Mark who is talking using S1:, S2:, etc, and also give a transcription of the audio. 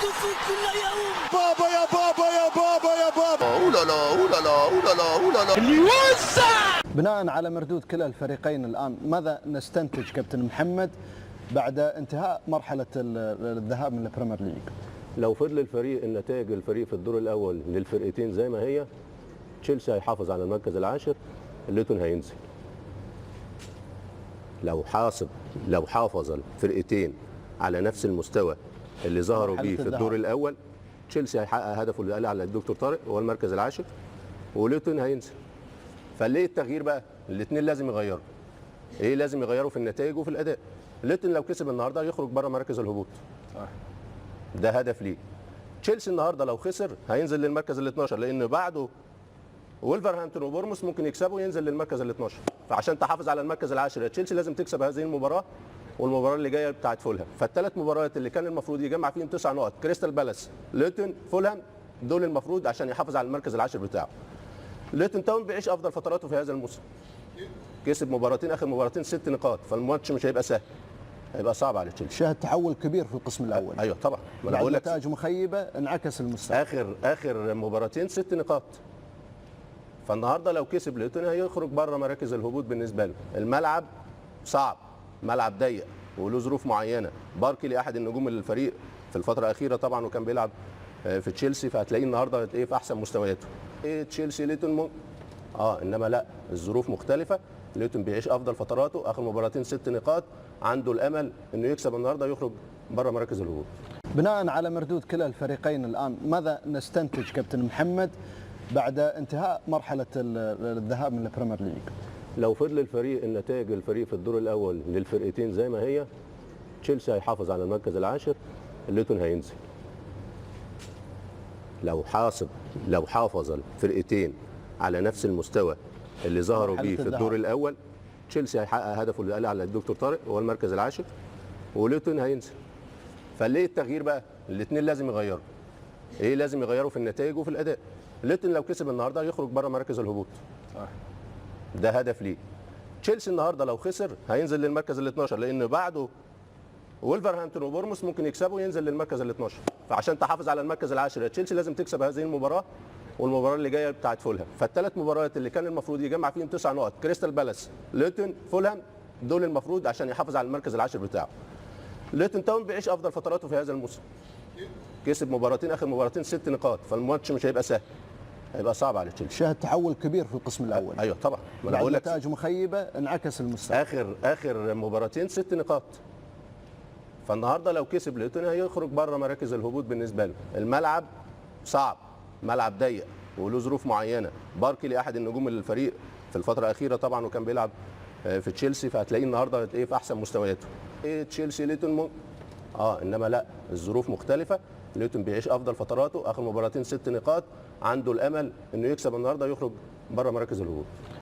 S1: يحدث كل يوم.
S2: بابا يا بابا يا بابا يا بابا.
S3: اولالا اولالا اولالا اولالا
S1: اللي يوزع.
S4: بناء على مردود كلا الفريقين الآن، ماذا نستنتج كابتن محمد بعد انتهاء مرحلة الذهاب من البريمير ليج؟
S5: لو فضل الفريق النتائج الفريق في الدور الاول للفرقتين زي ما هي، تشيلسي هيحافظ على المركز العاشر، ليتون هينزل. لو حافظ الفرقتين على نفس المستوى اللي ظهروا بيه في الدور الاول، تشيلسي هيحقق هدفه اللي قال على الدكتور طارق وهو المركز العاشر، وليتون هينزل. فليه التغيير بقى؟ الاثنين لازم يغيروا. ايه لازم يغيروا؟ في النتائج وفي الاداء. ليتون لو كسب النهارده يخرج بره مركز الهبوط. ده هدف ليه. تشيلسي النهارده لو خسر هينزل للمركز ال 12، لان بعده وولفرهامبتون وبورموس ممكن يكسبوا وينزل للمركز ال 12. فعشان تحافظ على المركز العاشر تشيلسي لازم تكسب هذه المباراه والمباراه اللي جايه بتاعت فولهام. فالثلاث مباريات اللي كان المفروض يجمع فيهم 9 نقط، كريستال بالاس، ليتون، فولهام، دول المفروض عشان يحافظ على المركز العاشر بتاعه. ليتون تاون بيعيش افضل فتراته في هذا الموسم. كسب مباراتين، اخر مباراتين 6 نقاط، فالماتش مش هيبقى سهل. هيبقى صعب على تشيلسي.
S4: شاهد تحول كبير في القسم الاول.
S5: ايوه طبعا.
S4: ما انا بقول لك نتائج مخيبه انعكس المستوى.
S5: اخر مباراتين 6 نقاط. فالنهارده لو كسب ليتون هيخرج بره مراكز الهبوط بالنسبه له. الملعب صعب، ملعب ضيق وله ظروف معينه. باركلي احد النجوم الفريق في الفتره الاخيره طبعا، وكان بيلعب في تشيلسي، فهتلاقيه النهارده ايه في احسن مستوياته. ايه تشيلسي ليتون انما لا، الظروف مختلفه. ليتون بيعيش افضل فتراته، اخر مباراتين 6 نقاط، عنده الامل انه يكسب النهارده يخرج بره مراكز الهبوط.
S4: بناء على مردود كلا الفريقين الان، ماذا نستنتج كابتن محمد بعد انتهاء مرحله الذهاب من البريمير ليج؟
S5: لو فضل الفريق النتائج الفريق في الدور الاول للفرقتين زي ما هي، تشيلسي هيحافظ على المركز العاشر، ليتون هينزل. لو حافظ الفرقتين على نفس المستوى اللي ظهروا بيه في الدور الاول، تشيلسي هيحقق هدفه اللي قال على الدكتور طارق وهو المركز العاشر، وليتون هينزل. فليه التغيير بقى؟ الاثنين لازم يغيروا. ايه لازم يغيروا؟ في النتائج وفي الاداء. ليتون لو كسب النهارده يخرج بره مركز الهبوط. ده هدف ليه. تشيلسي النهارده لو خسر هينزل للمركز ال 12، لان بعده وولفرهامبتون وبورموس ممكن يكسبوا وينزل للمركز ال 12. فعشان تحافظ على المركز العاشر تشيلسي لازم تكسب هذه المباراه والمباراه اللي جايه بتاعت فولهام. فالثلاث مباريات اللي كان المفروض يجمع فيهم 9 نقط، كريستال بالاس، ليتون، فولهام، دول المفروض عشان يحافظ على المركز العاشر بتاعه. ليتون تاون بيعيش افضل فتراته في هذا الموسم. كسب مباراتين، اخر مباراتين 6 نقاط، فالماتش مش هيبقى سهل. هيبقى صعب على تشيلسي.
S4: شاهد تحول كبير في القسم الاول.
S5: ايوه طبعا.
S4: ما انا بقول لك نتائج مخيبه انعكس المستوى.
S5: اخر مباراتين 6 نقاط. فالنهارده لو كسب ليتون هيخرج بره مراكز الهبوط بالنسبه له. الملعب صعب، ملعب ضيق وله ظروف معينه. باركلي احد النجوم الفريق في الفتره الاخيره طبعا، وكان بيلعب في تشيلسي، فهتلاقيه النهارده ايه في احسن مستوياته. ايه تشيلسي ليتون انما لا، الظروف مختلفه. ليتون بيعيش افضل فتراته، اخر مباراتين 6 نقاط، عنده الامل انه يكسب النهارده يخرج بره مراكز الهبوط.